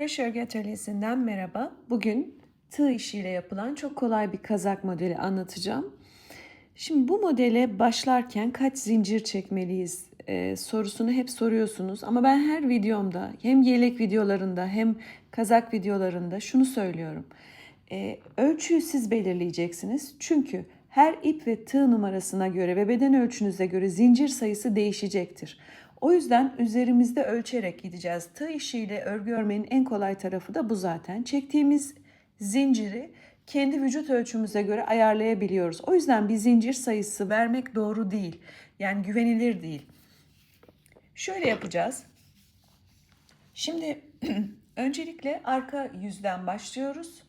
Kumaş Örgü Atölyesi'nden merhaba. Bugün tığ işiyle yapılan çok kolay bir kazak modeli anlatacağım. Şimdi bu modele başlarken kaç zincir çekmeliyiz sorusunu hep soruyorsunuz. Ama ben her videomda hem yelek videolarında hem kazak videolarında şunu söylüyorum. Ölçüyü siz belirleyeceksiniz. Çünkü her ip ve tığ numarasına göre ve beden ölçünüze göre zincir sayısı değişecektir. O yüzden üzerimizde ölçerek gideceğiz. Tığ işiyle örgü örmenin en kolay tarafı da bu zaten. Çektiğimiz zinciri kendi vücut ölçümüze göre ayarlayabiliyoruz. O yüzden bir zincir sayısı vermek doğru değil. Yani güvenilir değil. Şöyle yapacağız. Şimdi öncelikle arka yüzden başlıyoruz.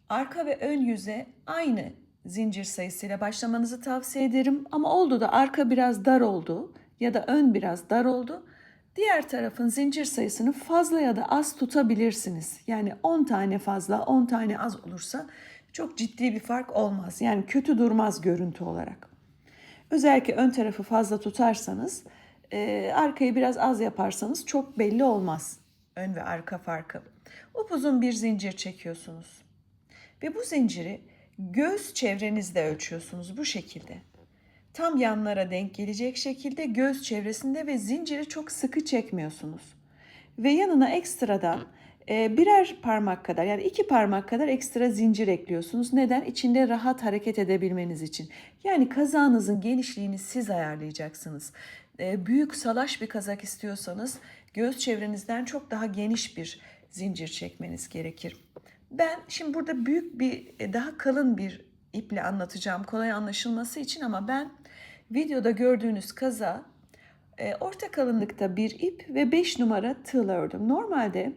Arka ve ön yüze aynı zincir sayısıyla başlamanızı tavsiye ederim. Ama oldu da arka biraz dar oldu ya da ön biraz dar oldu. Diğer tarafın zincir sayısını fazla ya da az tutabilirsiniz. Yani 10 tane fazla, 10 tane az olursa çok ciddi bir fark olmaz. Yani kötü durmaz görüntü olarak. Özellikle ön tarafı fazla tutarsanız, arkayı biraz az yaparsanız çok belli olmaz ön ve arka farkı. Upuzun bir zincir çekiyorsunuz. Ve bu zinciri göğüs çevrenizde ölçüyorsunuz bu şekilde. Tam yanlara denk gelecek şekilde göğüs çevresinde ve zinciri çok sıkı çekmiyorsunuz. Ve yanına ekstradan birer parmak kadar yani 2 parmak kadar ekstra zincir ekliyorsunuz. Neden? İçinde rahat hareket edebilmeniz için. Yani kazağınızın genişliğini siz ayarlayacaksınız. Büyük salaş bir kazak istiyorsanız göğüs çevrenizden çok daha geniş bir zincir çekmeniz gerekir. Ben şimdi burada büyük bir, daha kalın bir iple anlatacağım kolay anlaşılması için ama ben videoda gördüğünüz kazağı orta kalınlıkta bir ip ve 5 numara tığla ördüm. Normalde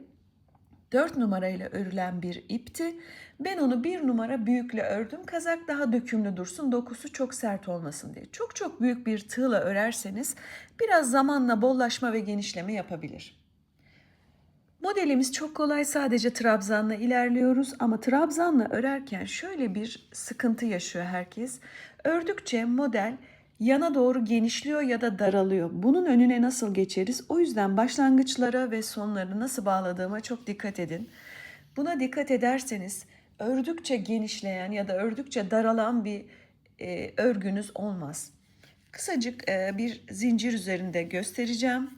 4 numarayla örülen bir ipti. Ben onu 1 numara büyükle ördüm. Kazak daha dökümlü dursun, dokusu çok sert olmasın diye. Çok büyük bir tığla örerseniz biraz zamanla bollaşma ve genişleme yapabilir. Modelimiz çok kolay, sadece trabzanla ilerliyoruz ama trabzanla örerken şöyle bir sıkıntı yaşıyor herkes. Ördükçe model yana doğru genişliyor ya da daralıyor. Bunun önüne nasıl geçeriz? O yüzden başlangıçlara ve sonlarını nasıl bağladığıma çok dikkat edin. Buna dikkat ederseniz ördükçe genişleyen ya da ördükçe daralan bir örgünüz olmaz. Kısacık bir zincir üzerinde göstereceğim.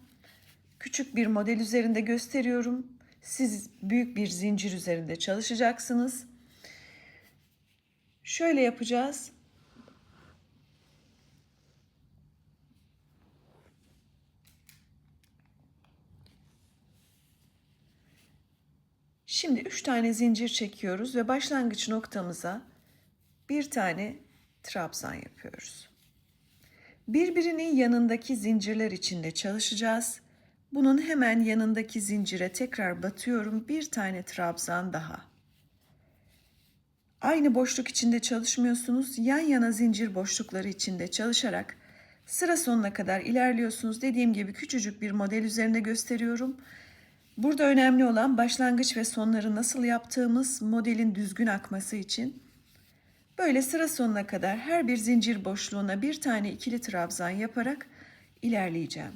Küçük bir model üzerinde gösteriyorum. Siz büyük bir zincir üzerinde çalışacaksınız. Şöyle yapacağız. Şimdi 3 tane zincir çekiyoruz ve başlangıç noktamıza bir tane trabzan yapıyoruz. Birbirinin yanındaki zincirler içinde çalışacağız. Bunun hemen yanındaki zincire tekrar batıyorum. Bir tane trabzan daha. Aynı boşluk içinde çalışmıyorsunuz. Yan yana zincir boşlukları içinde çalışarak sıra sonuna kadar ilerliyorsunuz. Dediğim gibi küçücük bir model üzerinde gösteriyorum. Burada önemli olan başlangıç ve sonları nasıl yaptığımız, modelin düzgün akması için. Böyle sıra sonuna kadar her bir zincir boşluğuna bir tane ikili trabzan yaparak ilerleyeceğim.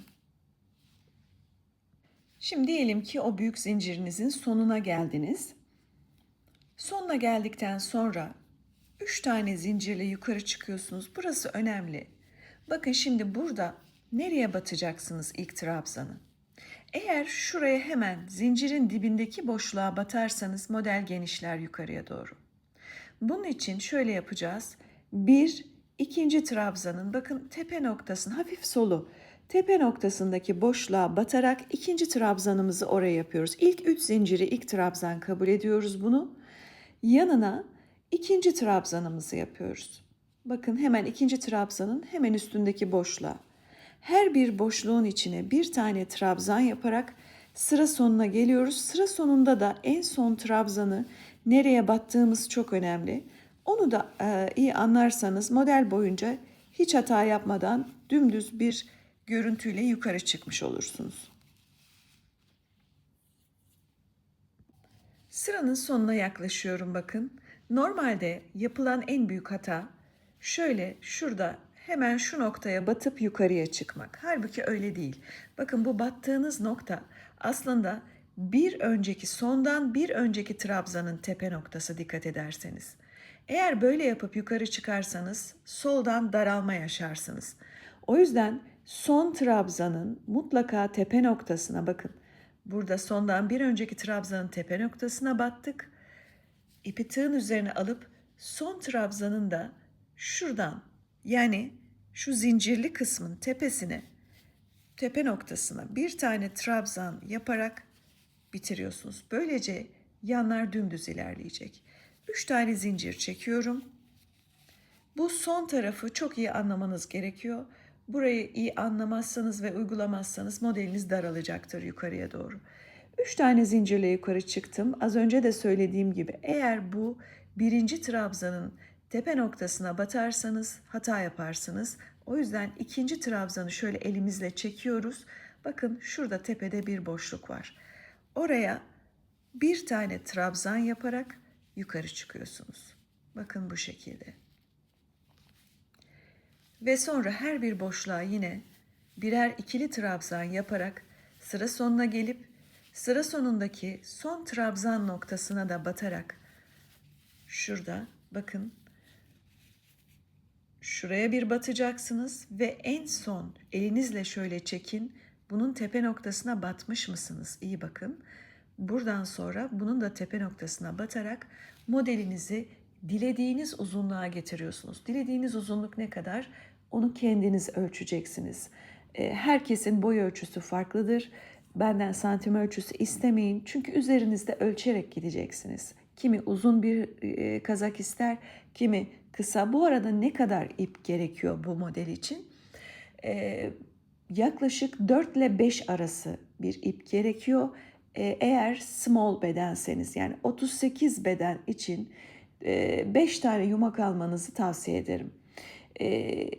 Şimdi diyelim ki o büyük zincirinizin sonuna geldiniz. Sonuna geldikten sonra 3 tane zincirle yukarı çıkıyorsunuz. Burası önemli. Bakın şimdi burada nereye batacaksınız ilk trabzanı? Eğer şuraya hemen zincirin dibindeki boşluğa batarsanız model genişler yukarıya doğru. Bunun için şöyle yapacağız. İkinci trabzanın bakın tepe noktasının hafif solu tepe noktasındaki boşluğa batarak ikinci trabzanımızı oraya yapıyoruz. İlk 3 zinciri ilk trabzan kabul ediyoruz bunu. Yanına ikinci trabzanımızı yapıyoruz. Bakın hemen ikinci trabzanın hemen üstündeki boşluğa. Her bir boşluğun içine bir tane trabzan yaparak sıra sonuna geliyoruz. Sıra sonunda da en son trabzanı nereye battığımız çok önemli. Onu da iyi anlarsanız model boyunca hiç hata yapmadan dümdüz bir görüntüyle yukarı çıkmış olursunuz. Sıranın sonuna yaklaşıyorum bakın. Normalde yapılan en büyük hata şöyle şurada hemen şu noktaya batıp yukarıya çıkmak. Halbuki öyle değil. Bakın bu battığınız nokta aslında bir önceki sondan bir önceki trabzanın tepe noktası dikkat ederseniz. Eğer böyle yapıp yukarı çıkarsanız soldan daralma yaşarsınız. O yüzden son trabzanın mutlaka tepe noktasına bakın. Burada sondan bir önceki trabzanın tepe noktasına battık. İpi tığın üzerine alıp son trabzanın da şuradan, yani şu zincirli kısmın tepesine, tepe noktasına bir tane trabzan yaparak bitiriyorsunuz. Böylece yanlar dümdüz ilerleyecek. 3 tane zincir çekiyorum. Bu son tarafı çok iyi anlamanız gerekiyor. Burayı iyi anlamazsanız ve uygulamazsanız modeliniz daralacaktır yukarıya doğru. 3 tane zincirle yukarı çıktım. Az önce de söylediğim gibi eğer bu birinci trabzanın tepe noktasına batarsanız hata yaparsınız. O yüzden ikinci trabzanı şöyle elimizle çekiyoruz. Bakın şurada tepede bir boşluk var. Oraya bir tane trabzan yaparak yukarı çıkıyorsunuz. Bakın bu şekilde. Ve sonra her bir boşluğa yine birer ikili trabzan yaparak sıra sonuna gelip sıra sonundaki son trabzan noktasına da batarak şurada bakın şuraya bir batacaksınız ve en son elinizle şöyle çekin. Bunun tepe noktasına batmış mısınız? İyi bakın. Buradan sonra bunun da tepe noktasına batarak modelinizi dilediğiniz uzunluğa getiriyorsunuz. Dilediğiniz uzunluk ne kadar? Onu kendiniz ölçeceksiniz. Herkesin boy ölçüsü farklıdır. Benden santim ölçüsü istemeyin. Çünkü üzerinizde ölçerek gideceksiniz. Kimi uzun bir kazak ister, kimi kısa. Bu arada ne kadar ip gerekiyor bu model için? Yaklaşık 4 ile 5 arası bir ip gerekiyor. Eğer small bedenseniz, yani 38 beden için 5 tane yumak almanızı tavsiye ederim.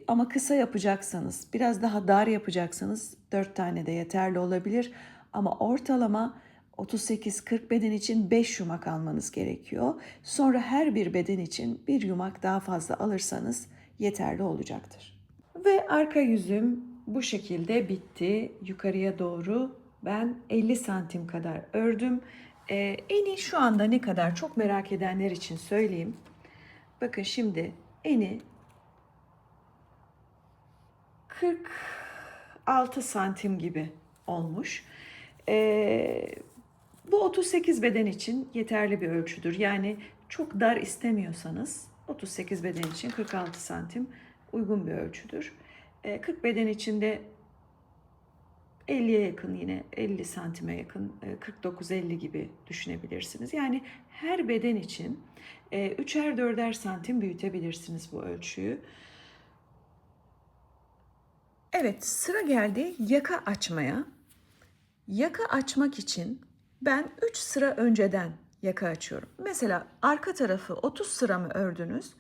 Ama kısa yapacaksanız, biraz daha dar yapacaksanız 4 tane de yeterli olabilir. Ama ortalama 38-40 beden için 5 yumak almanız gerekiyor. Sonra her bir beden için bir yumak daha fazla alırsanız yeterli olacaktır. Ve arka yüzüm bu şekilde bitti. Yukarıya doğru ben 50 santim kadar ördüm. Eni şu anda ne kadar, çok merak edenler için söyleyeyim. Bakın şimdi eni 46 santim gibi olmuş. Bu 38 beden için yeterli bir ölçüdür. Yani çok dar istemiyorsanız 38 beden için 46 santim uygun bir ölçüdür. 40 beden için de 50'ye yakın, yine 50 santime yakın, 49-50 gibi düşünebilirsiniz. Yani her beden için 3'er 4'er santim büyütebilirsiniz bu ölçüyü. Evet, sıra geldi yaka açmaya. Yaka açmak için ben 3 sıra önceden yaka açıyorum. Mesela arka tarafı 30 sıra mı ördünüz?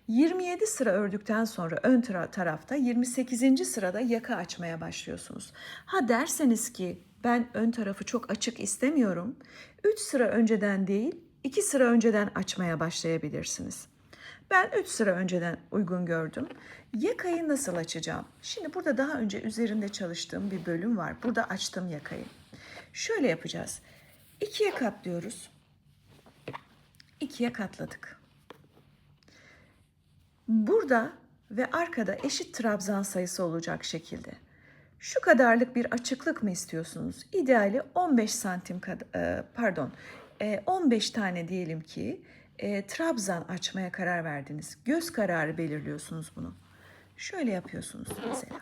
27 sıra ördükten sonra ön tarafta 28. sırada yaka açmaya başlıyorsunuz. Ha derseniz ki ben ön tarafı çok açık istemiyorum. 3 sıra önceden değil, 2 sıra önceden açmaya başlayabilirsiniz. Ben 3 sıra önceden uygun gördüm. Yakayı nasıl açacağım? Şimdi burada daha önce üzerinde çalıştığım bir bölüm var. Burada açtım yakayı. Şöyle yapacağız. 2'ye katlıyoruz. 2'ye katladık. Burada ve arkada eşit trabzan sayısı olacak şekilde. Şu kadarlık bir açıklık mı istiyorsunuz? İdeali 15 santim 15 tane diyelim ki trabzan açmaya karar verdiniz. Göz kararı belirliyorsunuz bunu. Şöyle yapıyorsunuz mesela.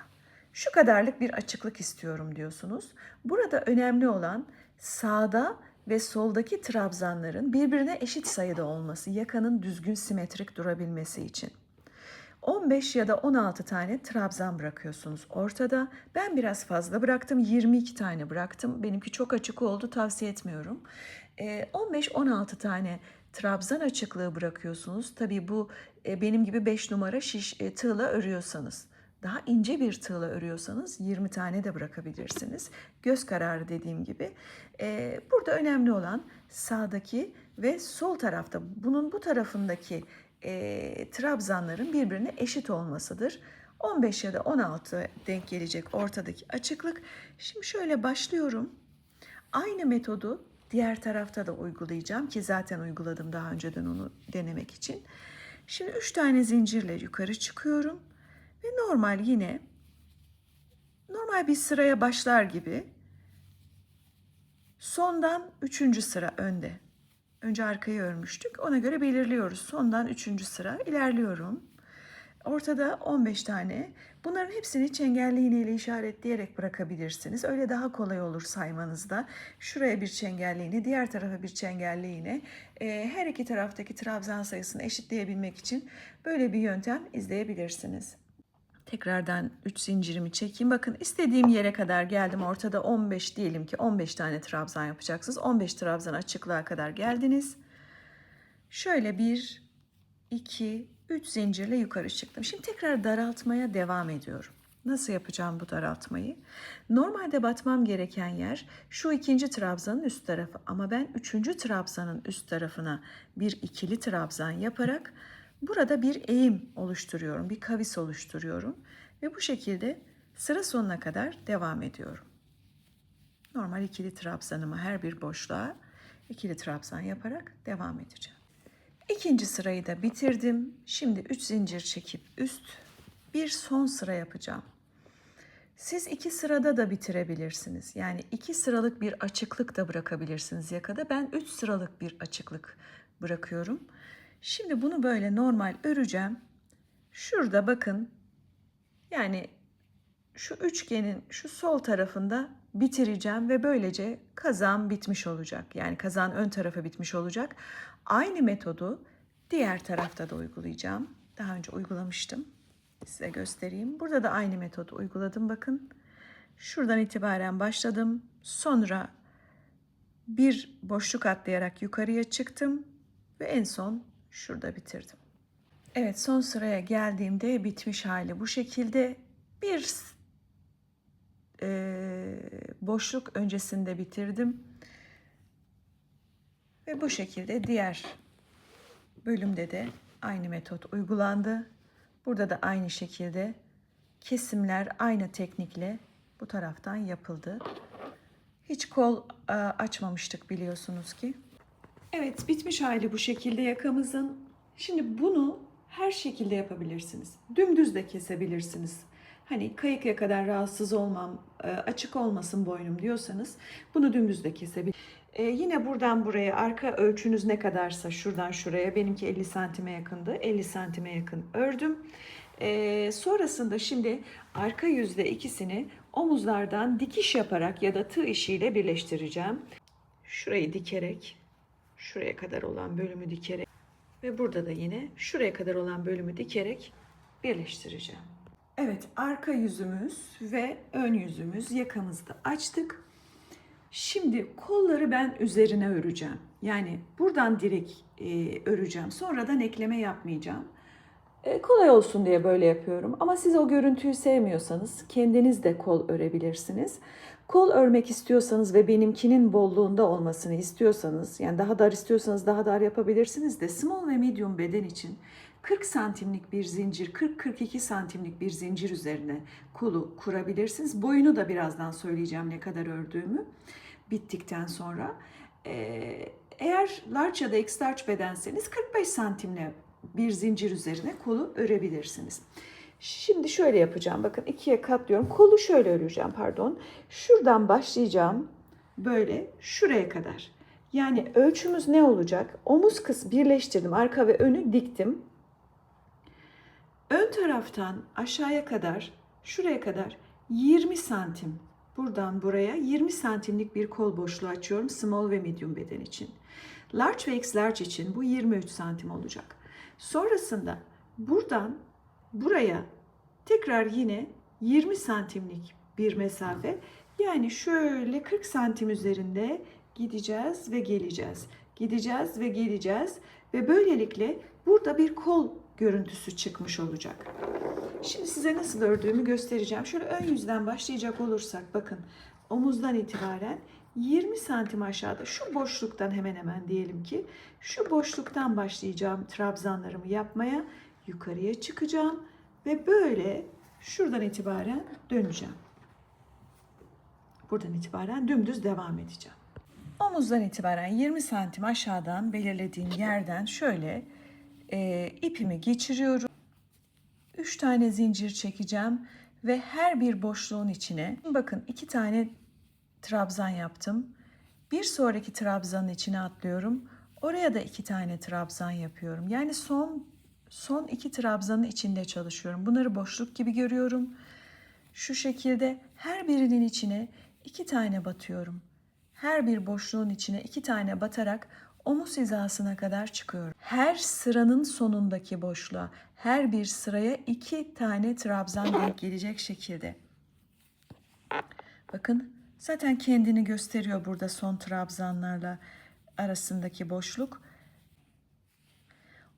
Şu kadarlık bir açıklık istiyorum diyorsunuz. Burada önemli olan sağda ve soldaki trabzanların birbirine eşit sayıda olması, yakanın düzgün simetrik durabilmesi için. 15 ya da 16 tane trabzan bırakıyorsunuz ortada. Ben biraz fazla bıraktım. 22 tane bıraktım. Benimki çok açık oldu. Tavsiye etmiyorum. 15-16 tane trabzan açıklığı bırakıyorsunuz. Tabii bu benim gibi 5 numara tığla örüyorsanız. Daha ince bir tığla örüyorsanız 20 tane de bırakabilirsiniz. Göz kararı dediğim gibi. Burada önemli olan sağdaki ve sol tarafta, bunun bu tarafındaki trabzanların birbirine eşit olmasıdır. 15 ya da 16 denk gelecek ortadaki açıklık. Şimdi şöyle başlıyorum. Aynı metodu diğer tarafta da uygulayacağım ki zaten uyguladım daha önceden onu denemek için. Şimdi 3 tane zincirle yukarı çıkıyorum ve normal bir sıraya başlar gibi sondan 3. sıra önde. Önce arkayı örmüştük. Ona göre belirliyoruz. Sondan 3. sıra ilerliyorum. Ortada 15 tane. Bunların hepsini çengelli iğneyle işaretleyerek bırakabilirsiniz. Öyle daha kolay olur saymanızda. Şuraya bir çengelli iğne, diğer tarafa bir çengelli iğne. Her iki taraftaki trabzan sayısını eşitleyebilmek için böyle bir yöntem izleyebilirsiniz. Tekrardan 3 zincirimi çekeyim. Bakın istediğim yere kadar geldim. Ortada 15 diyelim ki 15 tane trabzan yapacaksınız. 15 trabzan açıklığa kadar geldiniz. Şöyle 1, 2, 3 zincirle yukarı çıktım. Şimdi tekrar daraltmaya devam ediyorum. Nasıl yapacağım bu daraltmayı? Normalde batmam gereken yer şu 2. trabzanın üst tarafı. Ama ben 3. trabzanın üst tarafına bir ikili trabzan yaparak burada bir eğim oluşturuyorum. Bir kavis oluşturuyorum. Ve bu şekilde sıra sonuna kadar devam ediyorum. Normal ikili trabzanımı her bir boşluğa ikili trabzan yaparak devam edeceğim. İkinci sırayı da bitirdim. Şimdi 3 zincir çekip bir son sıra yapacağım. Siz 2 sırada da bitirebilirsiniz. Yani 2 sıralık bir açıklık da bırakabilirsiniz yakada. Ben 3 sıralık bir açıklık bırakıyorum. Şimdi bunu böyle normal öreceğim. Şurada bakın. Yani şu üçgenin şu sol tarafında bitireceğim ve böylece kazağım bitmiş olacak. Yani kazağın ön tarafı bitmiş olacak. Aynı metodu diğer tarafta da uygulayacağım. Daha önce uygulamıştım. Size göstereyim. Burada da aynı metodu uyguladım bakın. Şuradan itibaren başladım. Sonra bir boşluk atlayarak yukarıya çıktım ve en son şurada bitirdim. Evet, son sıraya geldiğimde bitmiş hali bu şekilde. Bir boşluk öncesinde bitirdim. Ve bu şekilde diğer bölümde de aynı metot uygulandı. Burada da aynı şekilde kesimler aynı teknikle bu taraftan yapıldı. Hiç kol açmamıştık biliyorsunuz ki. Evet, bitmiş hali bu şekilde yakamızın. Şimdi bunu her şekilde yapabilirsiniz. Dümdüz de kesebilirsiniz. Hani kayık yakadan rahatsız olmam, açık olmasın boynum diyorsanız bunu dümdüz de kesebilirsiniz. Yine buradan buraya arka ölçünüz ne kadarsa şuradan şuraya benimki 50 santime yakındı. 50 santime yakın ördüm. Sonrasında şimdi arka yüzde ikisini omuzlardan dikiş yaparak ya da tığ işiyle birleştireceğim. Şurayı dikerek, şuraya kadar olan bölümü dikerek ve burada da yine şuraya kadar olan bölümü dikerek birleştireceğim. Evet, arka yüzümüz ve ön yüzümüz yakamızda açtık. Şimdi kolları ben üzerine öreceğim. Yani buradan direkt öreceğim. Sonradan ekleme yapmayacağım. Kolay olsun diye böyle yapıyorum. Ama siz o görüntüyü sevmiyorsanız kendiniz de kol örebilirsiniz. Kol örmek istiyorsanız ve benimkinin bolluğunda olmasını istiyorsanız, yani daha dar istiyorsanız daha dar yapabilirsiniz de small ve medium beden için 40 santimlik bir zincir, 40-42 santimlik bir zincir üzerine kolu kurabilirsiniz. Boyunu da birazdan söyleyeceğim ne kadar ördüğümü bittikten sonra. Eğer large ya da x-large bedenseniz 45 santimle bir zincir üzerine kolu örebilirsiniz. Şimdi şöyle yapacağım. Bakın ikiye katlıyorum. Kolu şöyle öreceğim, pardon. Şuradan başlayacağım. Böyle şuraya kadar. Yani ölçümüz ne olacak? Omuz kısmı birleştirdim. Arka ve önü diktim. Ön taraftan aşağıya kadar, şuraya kadar 20 santim. Buradan buraya 20 santimlik bir kol boşluğu açıyorum. Small ve medium beden için. Large ve x-large için bu 23 santim olacak. Sonrasında buradan buraya tekrar yine 20 santimlik bir mesafe, yani şöyle 40 santim üzerinde gideceğiz ve geleceğiz. Gideceğiz ve geleceğiz ve böylelikle burada bir kol görüntüsü çıkmış olacak. Şimdi size nasıl ördüğümü göstereceğim. Şöyle ön yüzden başlayacak olursak bakın omuzdan itibaren 20 santim aşağıda şu boşluktan hemen hemen diyelim ki şu boşluktan başlayacağım trabzanlarımı yapmaya, yukarıya çıkacağım ve böyle şuradan itibaren döneceğim. Buradan itibaren dümdüz devam edeceğim. Omuzdan itibaren 20 santim aşağıdan belirlediğim yerden şöyle ipimi geçiriyorum. 3 tane zincir çekeceğim ve her bir boşluğun içine bakın 2 tane trabzan yaptım. Bir sonraki trabzanın içine atlıyorum. Oraya da 2 tane trabzan yapıyorum. Yani son 2 trabzanın içinde çalışıyorum. Bunları boşluk gibi görüyorum. Şu şekilde her birinin içine 2 tane batıyorum. Her bir boşluğun içine 2 tane batarak omuz hizasına kadar çıkıyorum. Her sıranın sonundaki boşluğa, her bir sıraya 2 tane trabzan denk gelecek şekilde. Bakın zaten kendini gösteriyor burada son trabzanlarla arasındaki boşluk.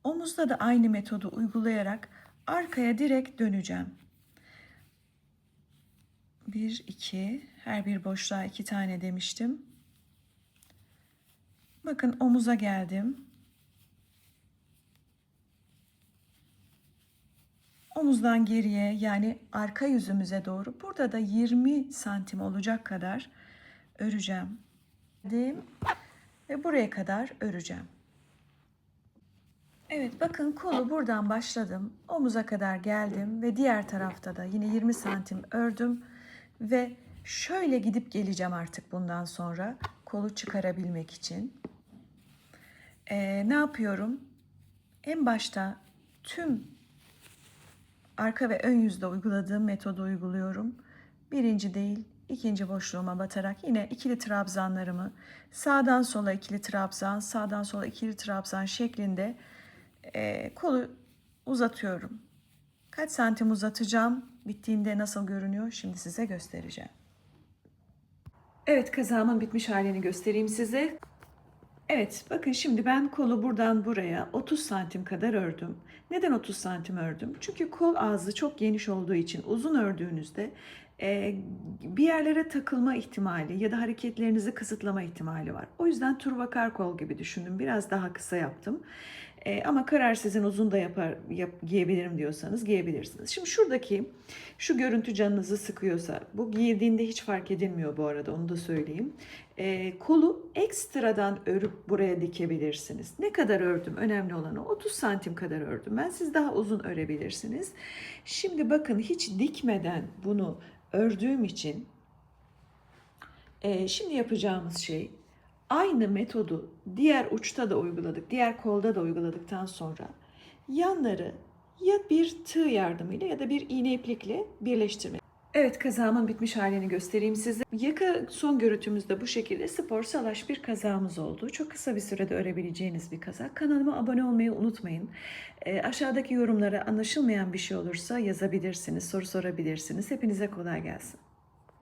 Omuzda da aynı metodu uygulayarak arkaya direkt döneceğim. 1, 2, her bir boşluğa 2 tane demiştim. Bakın omuza geldim. Omuzdan geriye yani arka yüzümüze doğru burada da 20 santim olacak kadar öreceğim. Ve buraya kadar öreceğim. Evet bakın kolu buradan başladım. Omuza kadar geldim ve diğer tarafta da yine 20 santim ördüm. Ve şöyle gidip geleceğim artık bundan sonra kolu çıkarabilmek için. Ne yapıyorum? En başta tüm arka ve ön yüzde uyguladığım metodu uyguluyorum. Birinci değil, ikinci boşluğuma batarak yine ikili trabzanlarımı sağdan sola ikili trabzan, sağdan sola ikili trabzan şeklinde kolu uzatıyorum. Kaç santim uzatacağım? Bittiğinde nasıl görünüyor? Şimdi size göstereceğim. Evet, kazağımın bitmiş halini göstereyim size. Evet, bakın şimdi ben kolu buradan buraya 30 santim kadar ördüm. Neden 30 santim ördüm? Çünkü kol ağzı çok geniş olduğu için uzun ördüğünüzde bir yerlere takılma ihtimali ya da hareketlerinizi kısıtlama ihtimali var. O yüzden turvakar kol gibi düşündüm. Biraz daha kısa yaptım. Ama karar sizin, uzun da giyebilirim diyorsanız giyebilirsiniz. Şimdi şu görüntü canınızı sıkıyorsa, bu giyildiğinde hiç fark edilmiyor bu arada, onu da söyleyeyim. Kolu ekstradan örüp buraya dikebilirsiniz. Ne kadar ördüm? Önemli olan o. 30 santim kadar ördüm ben. Siz daha uzun örebilirsiniz. Şimdi bakın hiç dikmeden bunu ördüğüm için şimdi yapacağımız şey, aynı metodu diğer uçta da uyguladık, diğer kolda da uyguladıktan sonra yanları ya bir tığ yardımıyla ya da bir iğne iplikle birleştirmek. Evet, kazağımın bitmiş halini göstereyim size. Yaka son görüntümüzde bu şekilde spor salaş bir kazağımız oldu. Çok kısa bir sürede örebileceğiniz bir kazak. Kanalıma abone olmayı unutmayın. Aşağıdaki yorumlara anlaşılmayan bir şey olursa yazabilirsiniz, soru sorabilirsiniz. Hepinize kolay gelsin.